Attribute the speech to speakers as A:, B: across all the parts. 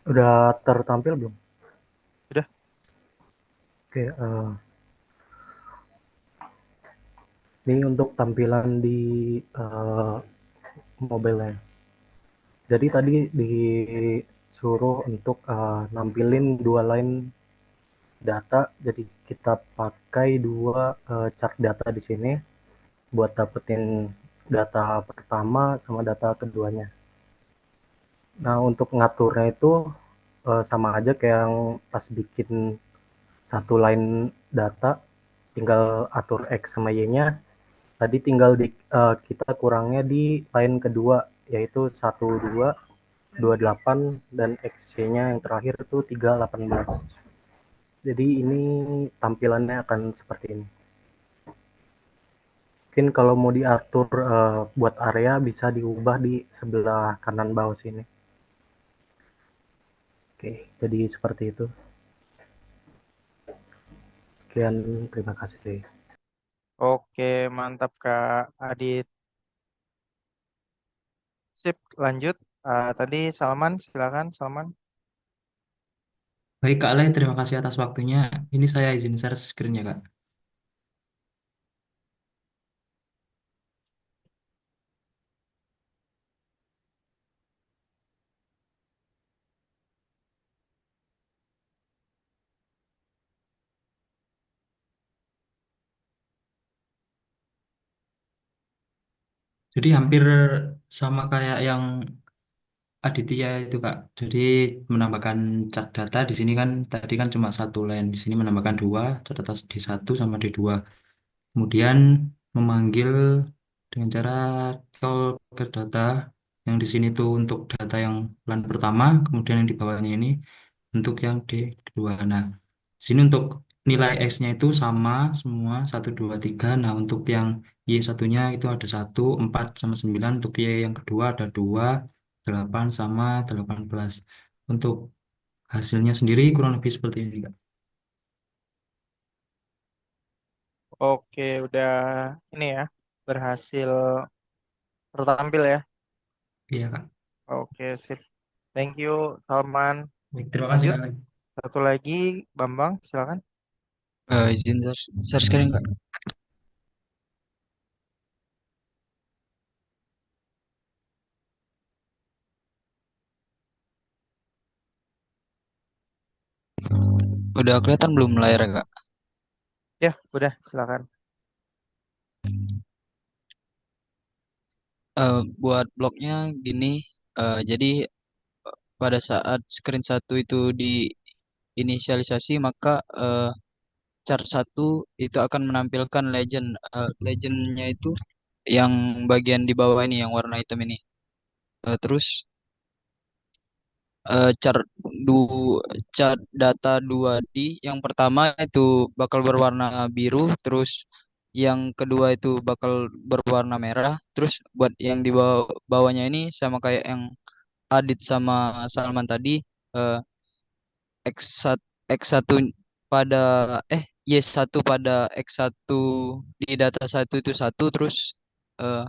A: Udah tertampil belum?
B: Udah.
A: Oke, ini untuk tampilan di mobile. Jadi tadi disuruh untuk nampilin dua line data. Jadi kita pakai dua chart data di sini buat dapetin data pertama sama data keduanya. Nah, untuk ngaturnya itu sama aja kayak yang pas bikin satu line data, tinggal atur X sama Y-nya. Tadi tinggal kita kurangnya di line kedua, yaitu 12, 28, dan XY-nya yang terakhir itu 318. Jadi ini tampilannya akan seperti ini. Mungkin kalau mau diatur buat area bisa diubah di sebelah kanan bawah sini. Oke, jadi seperti itu. Sekian, terima kasih.
B: Oke, mantap Kak Adit. Sip, lanjut. Tadi Salman, silakan Salman.
C: Baik Kak Alay, terima kasih atas waktunya. Ini saya izin share screen ya Kak. Jadi hampir sama kayak yang Aditya itu Kak. Jadi menambahkan cat data di sini kan tadi kan cuma satu line. Di sini menambahkan dua, cat data D1 sama D2. Kemudian memanggil dengan cara call ke data yang di sini tuh untuk data yang line pertama, kemudian yang di bawahnya ini untuk yang D2. Nah, sini untuk nilai X-nya itu sama semua 1, 2, 3. Nah, untuk yang Y satunya itu ada 1, 4 sama 9. Untuk Y yang kedua ada 2, 8 sama 18. Untuk hasilnya sendiri kurang lebih seperti ini, Kak.
B: Oke, udah ini ya, berhasil tertampil ya.
C: Iya, Kak.
B: Oke, sip. Thank you, Salman.
C: Baik, terima kasih,
B: Lanjut,
C: Kak.
B: satu lagi, Bambang, silakan.
D: Izin share screen Kak. Udah kelihatan belum layar Kak?
B: Ya, udah, silakan.
D: Buat blognya gini, jadi pada saat screen satu itu diinisialisasi maka chart satu itu akan menampilkan legend. Legendnya itu yang bagian di bawah ini yang warna hitam ini. Terus chart du chart data 2D yang pertama itu bakal berwarna biru, terus yang kedua itu bakal berwarna merah, terus buat yang di bawahnya ini sama kayak yang Adit sama Salman tadi, eh, X1 X1 pada Y1 pada X1 di data satu itu satu, terus eh,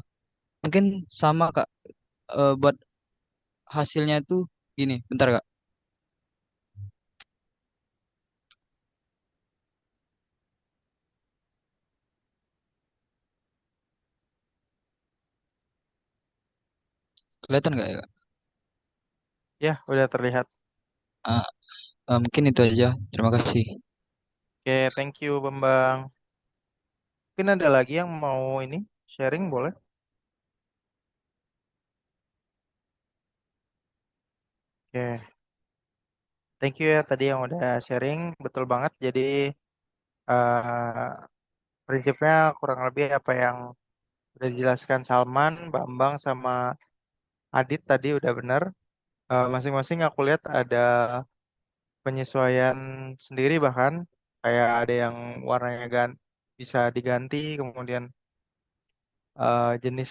D: mungkin sama Kak, buat hasilnya tuh gini, bentar Kak. Kelihatan nggak ya Kak?
B: Ya, udah terlihat.
D: Ah, mungkin itu aja. Terima kasih.
B: Oke, thank you, Bambang. Mungkin ada lagi yang mau ini sharing, boleh? Oke, thank you ya tadi yang udah sharing, betul banget. Jadi, eh, prinsipnya kurang lebih apa yang udah dijelaskan Salman, Bambang, sama Adit tadi udah benar. Masing-masing aku lihat ada penyesuaian sendiri bahkan kayak ada yang warnanya bisa diganti, kemudian jenis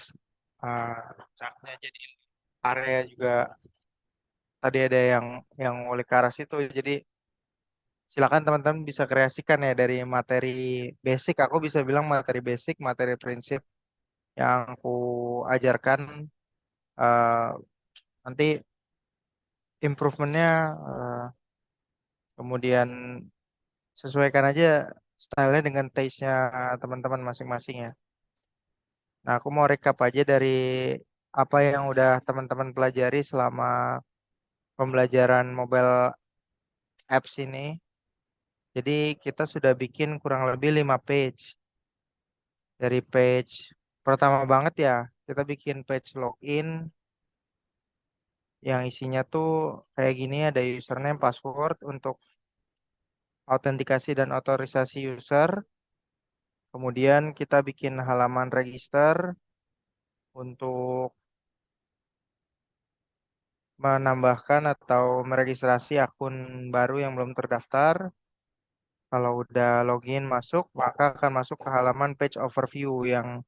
B: uh, catnya jadi area juga tadi ada yang oleh ke arah situ. Jadi silakan teman-teman bisa kreasikan ya dari materi basic. Aku bisa bilang materi basic, materi prinsip yang aku ajarkan. eh, Nanti improvementnya, kemudian sesuaikan aja stylenya dengan taste-nya teman-teman masing-masing ya. Nah, aku mau recap aja dari apa yang udah teman-teman pelajari selama pembelajaran mobile apps ini. Jadi kita sudah bikin kurang lebih 5 page. Dari page pertama banget ya, kita bikin page login yang isinya tuh kayak gini, ada username, password untuk autentikasi dan otorisasi user. Kemudian kita bikin halaman register untuk menambahkan atau meregistrasi akun baru yang belum terdaftar. Kalau udah login masuk, maka akan masuk ke halaman page overview yang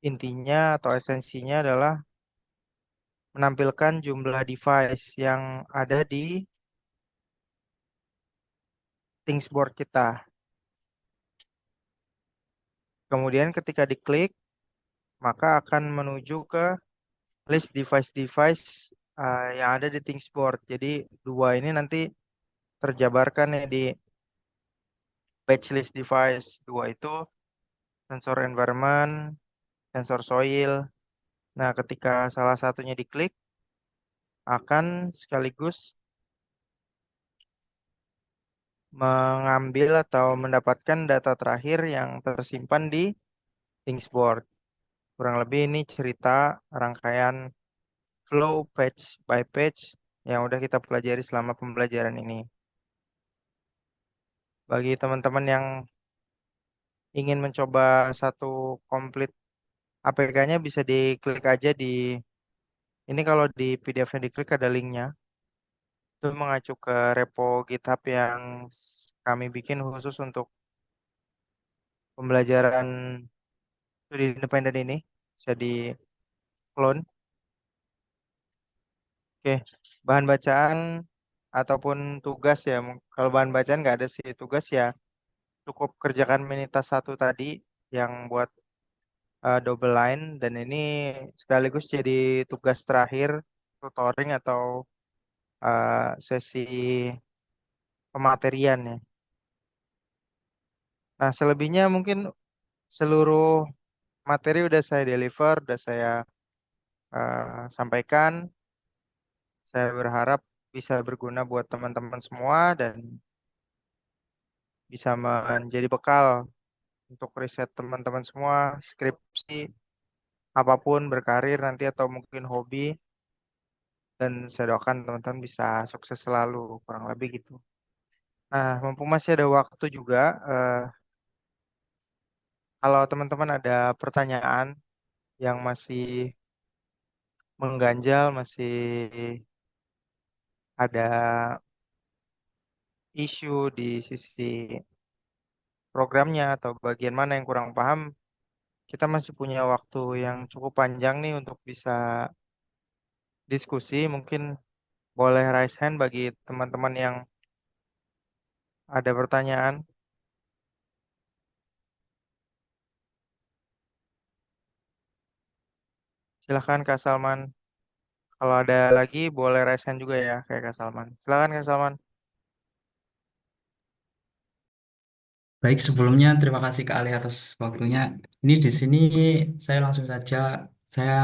B: intinya atau esensinya adalah menampilkan jumlah device yang ada di Thingsboard kita. Kemudian ketika diklik, maka akan menuju ke list device-device yang ada di Thingsboard. Jadi dua ini nanti terjabarkan ya di page list device. Dua itu sensor environment, sensor soil. Nah, ketika salah satunya diklik, akan sekaligus mengambil atau mendapatkan data terakhir yang tersimpan di Thingsboard. Kurang lebih ini cerita rangkaian flow page by page yang udah kita pelajari selama pembelajaran ini. Bagi teman-teman yang ingin mencoba satu komplit APK-nya bisa diklik aja di ini, kalau di PDF-nya diklik ada linknya. Itu mengacu ke repo GitHub yang kami bikin khusus untuk pembelajaran studi independen ini. Bisa di clone. Oke, bahan bacaan ataupun tugas ya. Kalau bahan bacaan nggak ada sih, tugas ya cukup kerjakan minitas satu tadi yang buat double line, dan ini sekaligus jadi tugas terakhir tutoring atau sesi pematerian ya. Nah, selebihnya mungkin seluruh materi udah saya deliver, udah saya sampaikan. Saya berharap bisa berguna buat teman-teman semua dan bisa menjadi bekal untuk riset teman-teman semua, skripsi, apapun berkarir nanti atau mungkin hobi. Dan saya doakan teman-teman bisa sukses selalu, kurang lebih gitu. Nah, mumpung masih ada waktu juga, kalau teman-teman ada pertanyaan yang masih mengganjal, masih ada isu di sisi programnya atau bagian mana yang kurang paham, kita masih punya waktu yang cukup panjang nih untuk bisa diskusi. Mungkin boleh raise hand bagi teman-teman yang ada pertanyaan. Silahkan Kak Salman. Kalau ada lagi boleh raise hand juga ya kayak Kak Salman. Silahkan Kak Salman.
C: Baik, sebelumnya terima kasih Kak Ali atas waktunya. Ini di sini saya langsung saja, saya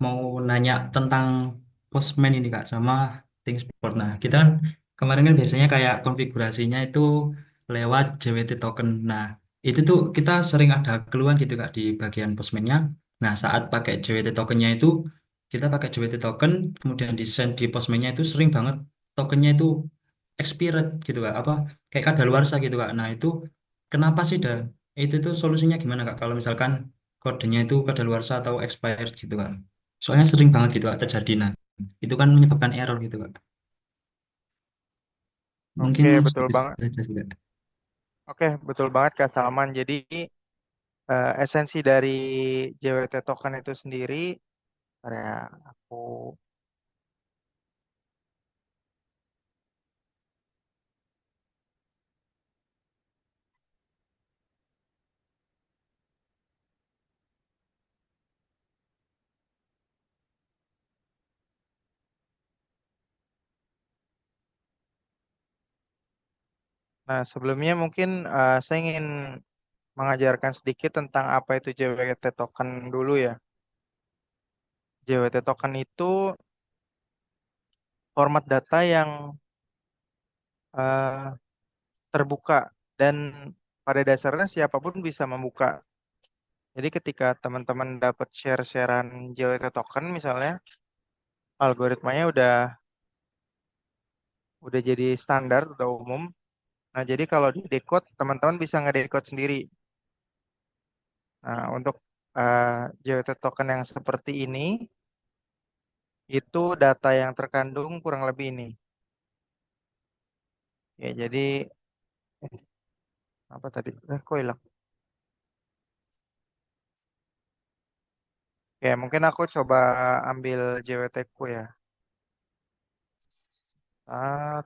C: mau nanya tentang Postman ini Kak sama ThinkSport. Nah, kita kan kemarin kan biasanya kayak konfigurasinya itu lewat JWT token. Nah, itu tuh kita sering ada keluhan gitu Kak di bagian Postman-nya. Nah, saat pakai JWT tokennya itu kita pakai JWT token kemudian di send di Postman-nya itu sering banget tokennya itu expired gitu Kak. Apa kayak kadaluarsa gitu Kak. Nah, itu kenapa sih dah? Itu tuh solusinya gimana Kak kalau misalkan kodenya itu kadaluarsa atau expired gitu Kak? Soalnya sering banget gitu Kak terjadi. Nah, itu kan menyebabkan error gitu Kak. Mungkin
B: Oke, betul
C: seperti
B: banget.
C: itu saja sih Kak.
B: Oke, betul banget Kak Salman. Jadi esensi dari JWT token itu sendiri, ya aku Nah, sebelumnya mungkin saya ingin mengajarkan sedikit tentang apa itu JWT token dulu ya. JWT token itu format data yang eh, terbuka dan pada dasarnya siapapun bisa membuka. Jadi ketika teman-teman dapat share-sharean JWT token misalnya, algoritmanya udah jadi standar, udah umum. Nah, jadi kalau di decode, teman-teman bisa ngedecode sendiri. Nah, untuk JWT token yang seperti ini, itu data yang terkandung kurang lebih ini. Ya, jadi, apa tadi? Kok hilang? Ya, mungkin aku coba ambil JWT ku ya. Bentar,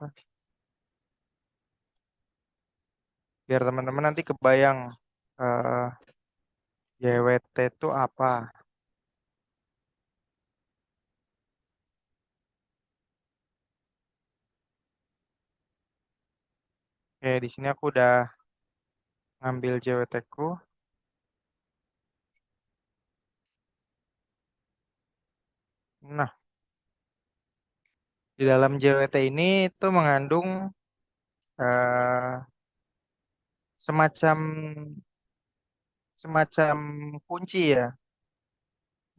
B: biar teman-teman nanti kebayang eh, JWT itu apa. Oke, di sini aku udah ngambil JWT ku. Nah, di dalam JWT ini itu mengandung eh, semacam semacam kunci ya,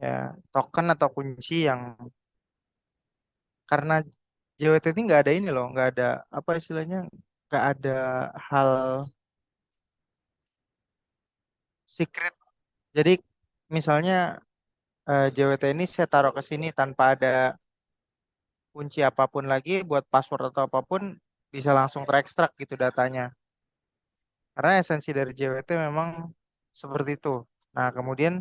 B: ya token atau kunci yang karena JWT ini nggak ada ini loh, nggak ada apa istilahnya, nggak ada hal secret. Jadi misalnya JWT ini saya taruh ke sini tanpa ada kunci apapun lagi buat password atau apapun bisa langsung terekstrak gitu datanya. Karena esensi dari JWT memang seperti itu. Nah, kemudian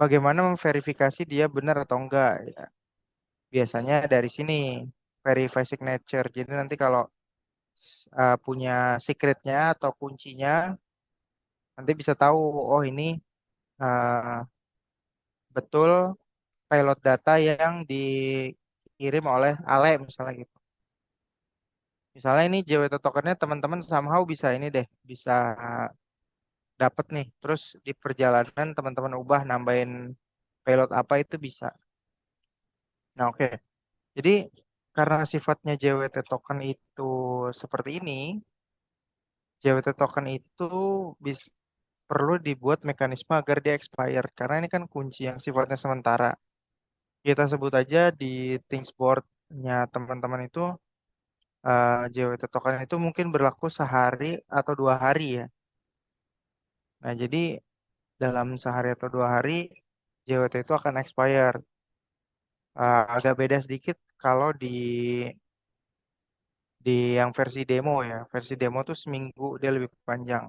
B: bagaimana memverifikasi dia benar atau enggak? Ya, biasanya dari sini verify signature. Jadi nanti kalau punya secretnya atau kuncinya, nanti bisa tahu, oh ini uh, betul payload data yang dikirim oleh Ale misalnya gitu. Misalnya ini JWT tokennya teman-teman somehow bisa ini deh, bisa dapat nih. Terus di perjalanan teman-teman ubah nambahin payload apa itu bisa. Nah, oke. Jadi karena sifatnya JWT token itu seperti ini, JWT token itu perlu dibuat mekanisme agar dia expired. Karena ini kan kunci yang sifatnya sementara. Kita sebut aja di Thingsboard-nya teman-teman itu JWT token itu mungkin berlaku sehari atau 2 hari ya. Nah, jadi dalam sehari atau 2 hari JWT itu akan expire. Agak beda sedikit kalau di yang versi demo ya. Versi demo tuh seminggu dia lebih panjang.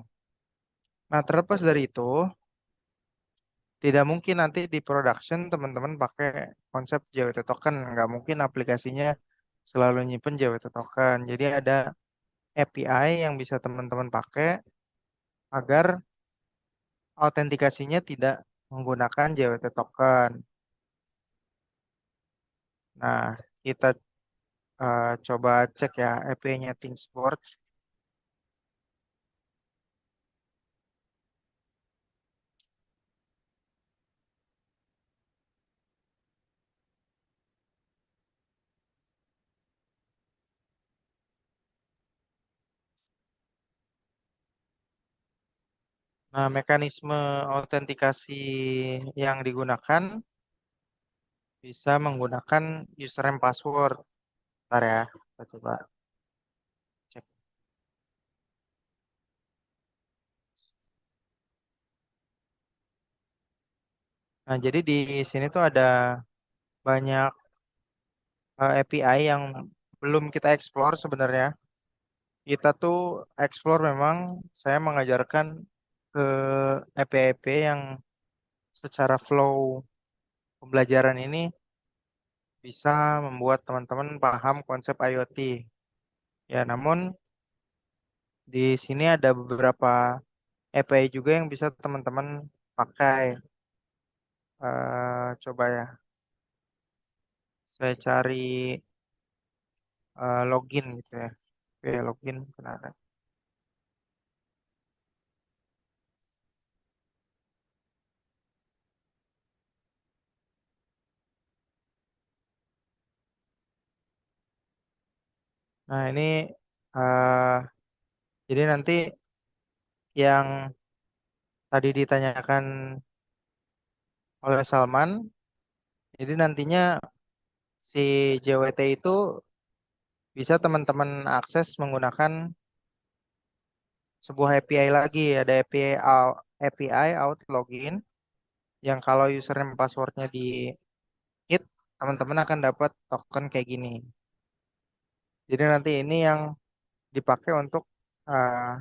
B: Nah, terlepas dari itu, tidak mungkin nanti di production teman-teman pakai konsep JWT token. Nggak mungkin aplikasinya selalu nyimpen JWT token. Jadi ada API yang bisa teman-teman pakai agar autentikasinya tidak menggunakan JWT token. Nah, kita coba cek ya API-nya Thingsboard. Nah, mekanisme autentikasi yang digunakan bisa menggunakan username password. Bentar ya, kita coba cek. Nah, jadi di sini tuh ada banyak API yang belum kita explore sebenarnya. Kita tuh explore memang saya mengajarkan ke API-API yang secara flow pembelajaran ini bisa membuat teman-teman paham konsep IoT. Ya, namun di sini ada beberapa API juga yang bisa teman-teman pakai. Coba ya, saya cari login gitu ya. Oke, login benar. Nah, ini eh jadi nanti yang tadi ditanyakan oleh Salman, jadi nantinya si JWT itu bisa teman-teman akses menggunakan sebuah API lagi. Ada API out login yang kalau username passwordnya di hit, teman-teman akan dapat token kayak gini. Jadi nanti ini yang dipakai untuk eh,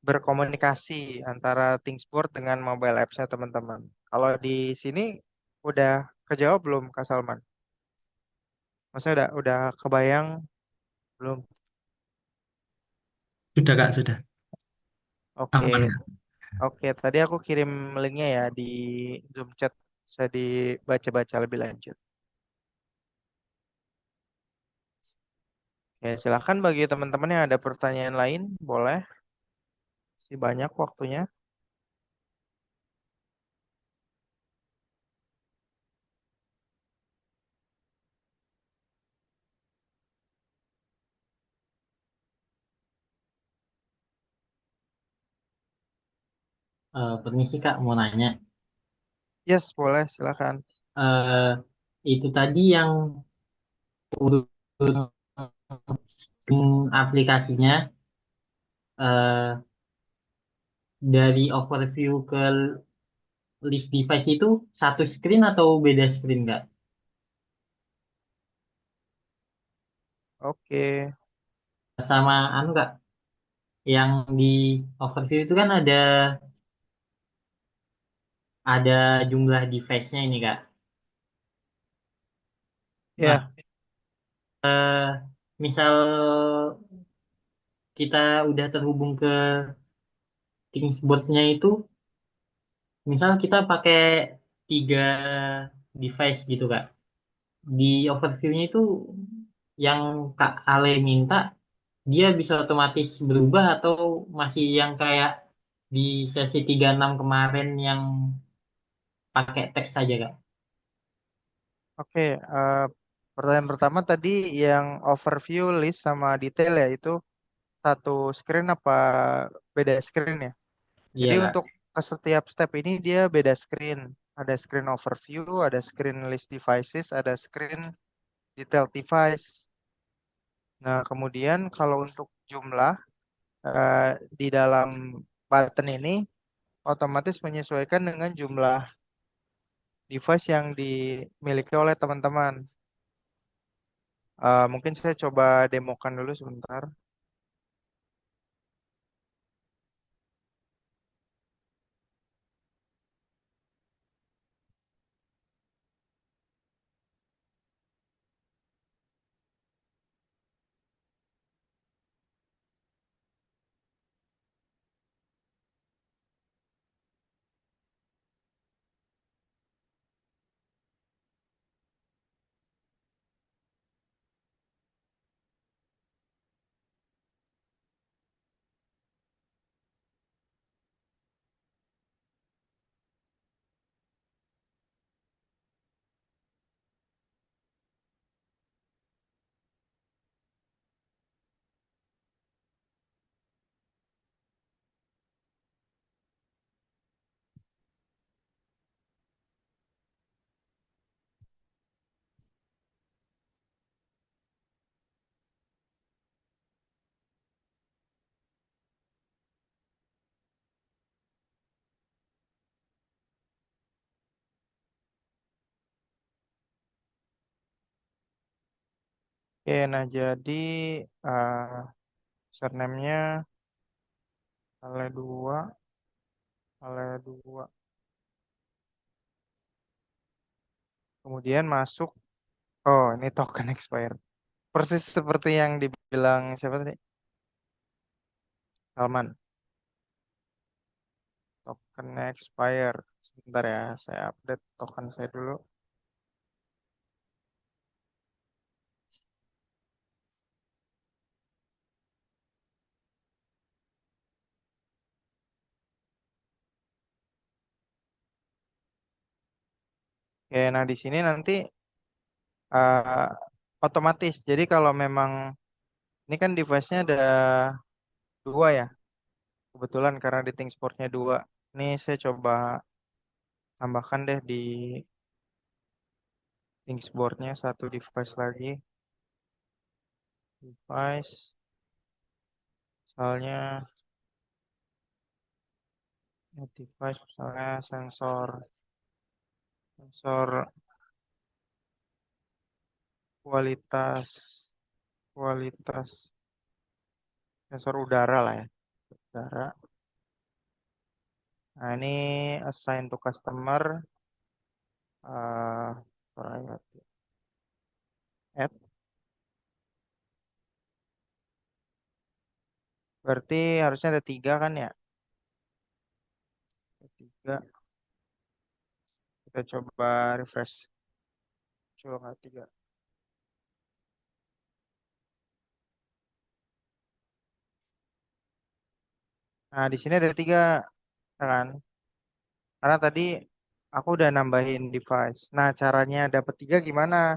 B: berkomunikasi antara Thingsboard dengan mobile apps-nya teman-teman. Kalau di sini udah kejawab belum, Kak Salman? Maksudnya udah kebayang belum?
C: Sudah Kak, sudah.
B: Oke,
C: Aman Kak.
B: oke. Tadi aku kirim linknya ya di Zoom chat. Bisa dibaca-baca lebih lanjut. Oke, silakan bagi teman-teman yang ada pertanyaan lain, boleh. Masih banyak waktunya.
E: Permisi Kak, mau nanya.
B: Yes, boleh, silakan.
E: Eh, itu tadi yang urut aplikasinya eh, dari overview ke list device itu satu screen atau beda screen Kak?
B: Oke.
E: Sama anu Kak, yang di overview itu kan ada jumlah device-nya ini Kak.
B: Ya,
E: Nah, misal kita udah terhubung ke Thingsboard-nya itu, misal kita pakai 3 device gitu Kak. Di overview-nya itu yang Kak Ale minta, dia bisa otomatis berubah atau masih yang kayak di sesi 36 kemarin yang pakai teks saja Kak?
B: oke. Pertanyaan pertama tadi yang overview, list, sama detail ya, itu satu screen apa beda screen ya?
E: Iya
B: Jadi
E: Kak.
B: untuk ke setiap step ini dia beda screen. Ada screen overview, ada screen list devices, ada screen detail device. Nah, kemudian kalau untuk jumlah di dalam button ini otomatis menyesuaikan dengan jumlah device yang dimiliki oleh teman-teman. Mungkin saya coba demokan dulu sebentar. Oke, nah jadi username-nya Ale2, Ale2. Kemudian masuk, oh ini token expired. Persis seperti yang dibilang siapa tadi? Salman. Token expired. Sebentar ya, saya update token saya dulu. Oke, nah di sini nanti eh, otomatis. Jadi kalau memang ini kan device-nya ada dua ya, kebetulan karena di ThinkSport-nya dua. Ini saya coba tambahkan deh di ThinkSport-nya satu device lagi. Device, misalnya device, misalnya sensor, sensor kualitas, kualitas sensor udara lah ya, udara. Nah ini assign to customer, eh variety add. Berarti harusnya ada tiga kan ya? Ada tiga. Kita coba refresh. Coba tiga. Nah di sini ada tiga ya kan? Karena tadi aku udah nambahin device. Nah caranya dapat tiga gimana?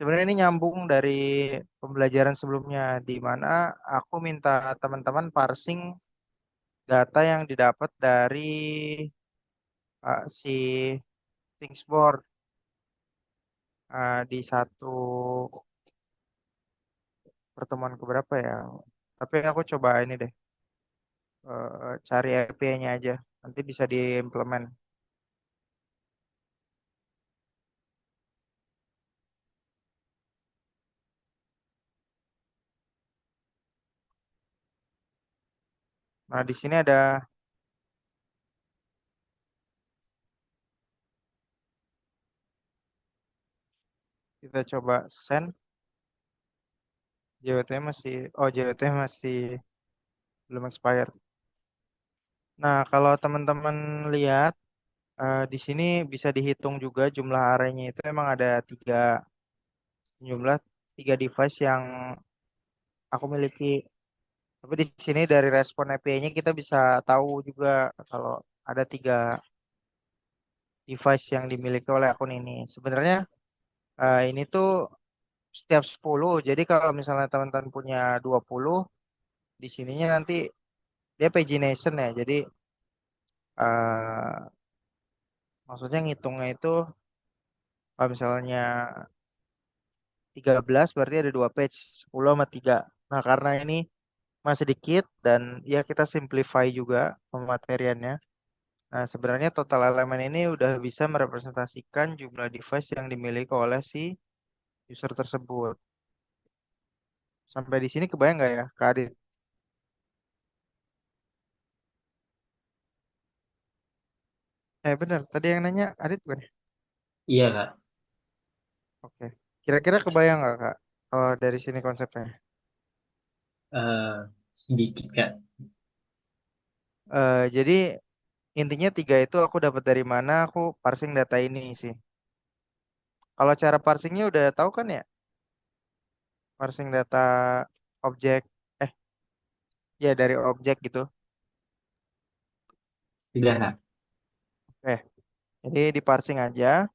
B: Sebenarnya ini nyambung dari pembelajaran sebelumnya, di mana aku minta teman-teman parsing data yang didapat dari si ThinkSboard di satu pertemuan keberapa ya. Tapi aku coba ini deh, cari API-nya aja. Nanti bisa diimplement. Nah, di sini ada kita coba send. JWT masih, oh JWT masih belum expired. Nah, kalau teman-teman lihat di sini bisa dihitung juga jumlah arraynya itu emang ada jumlah tiga device yang aku miliki. Tapi di sini dari respon API-nya kita bisa tahu juga kalau ada tiga device yang dimiliki oleh akun ini. Sebenarnya ini tuh setiap 10. Jadi kalau misalnya teman-teman punya 20, di sininya nanti dia pagination ya. Jadi eh maksudnya ngitungnya itu kalau misalnya 13 berarti ada dua page, 10 sama 3. Nah, karena ini masih dikit dan ya kita simplify juga pemateriannya. Nah, sebenarnya total elemen ini udah bisa merepresentasikan jumlah device yang dimiliki oleh si user tersebut. Sampai di sini kebayang nggak ya, Kak Adit? Bener, tadi yang nanya Adit bukan ya?
E: Iya, Kak.
B: Oke. Kira-kira kebayang nggak, Kak? Kalau dari sini konsepnya.
E: Eh, Sedikit, Kak.
B: Jadi intinya tiga itu aku dapat dari mana, aku parsing data ini sih. Kalau cara parsingnya udah tahu kan ya? Parsing data objek, eh ya dari objek gitu.
E: Tidak, Kak.
B: Eh, jadi di parsing aja.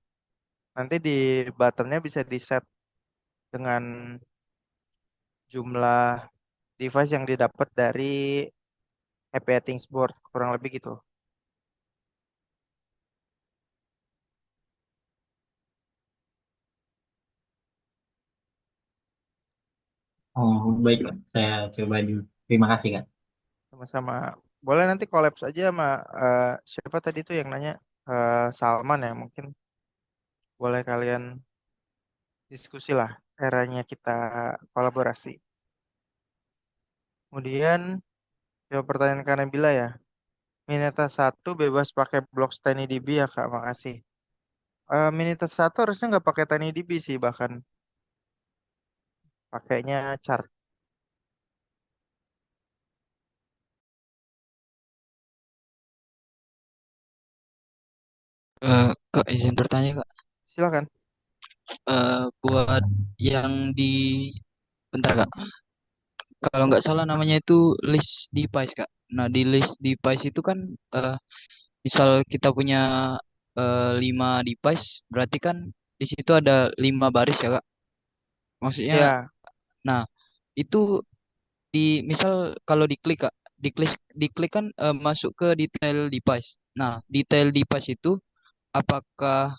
B: Nanti di buttonnya bisa di set dengan jumlah device yang didapat dari API Thingsboard kurang lebih gitu.
E: Oh, baik, Kak. Saya coba dulu. Terima kasih, Kak.
B: Sama-sama. Boleh nanti collabs aja sama siapa tadi tuh yang nanya, Salman ya mungkin boleh kalian diskusi lah eranya kita kolaborasi. Kemudian jawab pertanyaan Kak Nabila ya. Mineta satu bebas pakai blok TinyDB ya Kak, makasih. Mineta satu harusnya nggak pakai TinyDB sih, bahkan pakainya chart.
D: Kak, izin bertanya Kak.
B: Silakan.
D: Buat yang di bentar Kak. Kalau nggak salah namanya itu list device Kak. Nah di list device itu kan misal kita punya 5 device, berarti kan di situ ada 5 baris ya Kak. Maksudnya,
B: Ya,
D: nah itu di misal kalau diklik Kak, diklik diklik kan masuk ke detail device. Nah, detail device itu apakah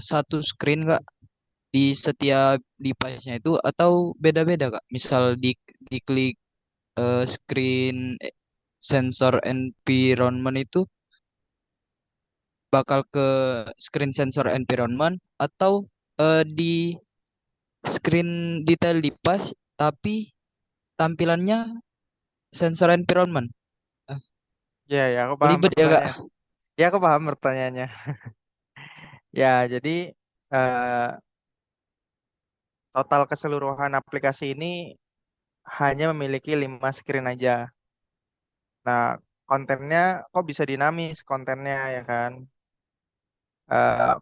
D: satu screen Kak di setiap device-nya itu atau beda-beda Kak? Misal diklik screen sensor environment itu bakal ke screen sensor environment atau di screen detail device tapi tampilannya sensor environment. Eh,
B: ya, aku paham
D: Ribet ya Kak.
B: pertanyaan. Ya, aku paham pertanyaannya. Ya, jadi eh, total keseluruhan aplikasi ini hanya memiliki 5 screen aja. Nah, kontennya kok bisa dinamis kontennya ya kan?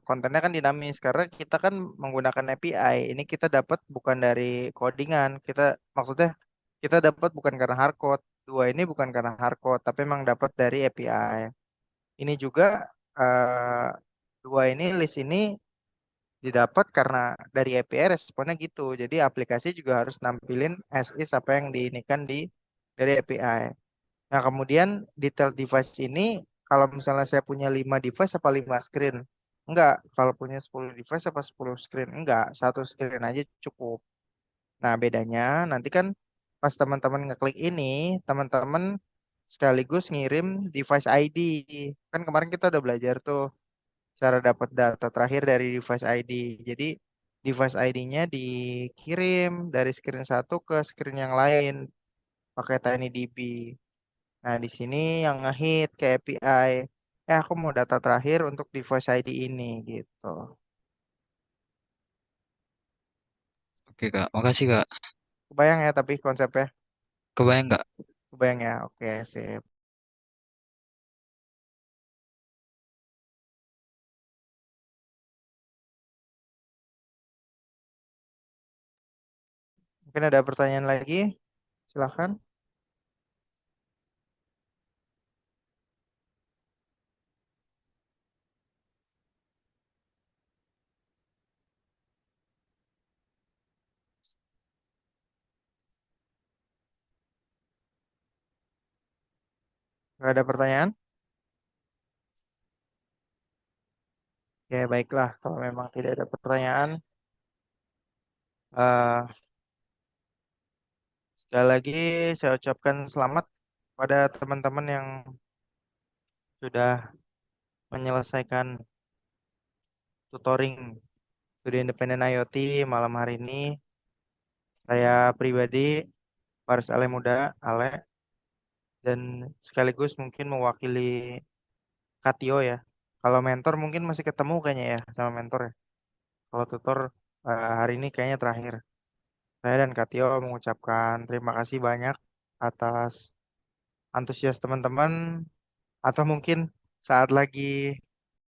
B: Kontennya kan dinamis karena kita kan menggunakan API. Ini kita dapat bukan dari codingan. Maksudnya kita dapat bukan karena hardcode. Dua ini bukan karena hardcode, tapi memang dapat dari API. Ini juga eh, dua ini list ini didapat karena dari API responnya gitu. Jadi aplikasi juga harus nampilin as is apa yang diinikan dari API. Nah, kemudian detail device ini kalau misalnya saya punya 5 device apa 5 screen? Enggak, kalau punya 10 device apa 10 screen? Enggak, satu screen aja cukup. Nah, bedanya nanti kan pas teman-teman ngeklik ini, teman-teman sekaligus ngirim device ID. Kan kemarin kita udah belajar tuh cara dapat data terakhir dari device ID. Jadi device ID-nya dikirim dari screen satu ke screen yang lain pakai TinyDB. Nah, di sini yang ngehit ke API. Aku mau data terakhir untuk device ID ini gitu.
D: Oke Kak, makasih Kak.
B: Kebayang ya tapi konsepnya?
D: Kebayang nggak?
B: Kebayang ya? Oke, sip. Mungkin ada pertanyaan lagi? Silahkan. Nggak ada pertanyaan? Oke, baiklah. Kalau memang tidak ada pertanyaan, eh sekali lagi saya ucapkan selamat pada teman-teman yang sudah menyelesaikan tutoring studi independen IoT malam hari ini. Saya pribadi, Faris Ale Muda, Ale, dan sekaligus mungkin mewakili Katio ya. Kalau mentor mungkin masih ketemu kayaknya ya sama mentor ya. Kalau tutor hari ini kayaknya terakhir. Saya dan Katio mengucapkan terima kasih banyak atas antusias teman-teman atau mungkin saat lagi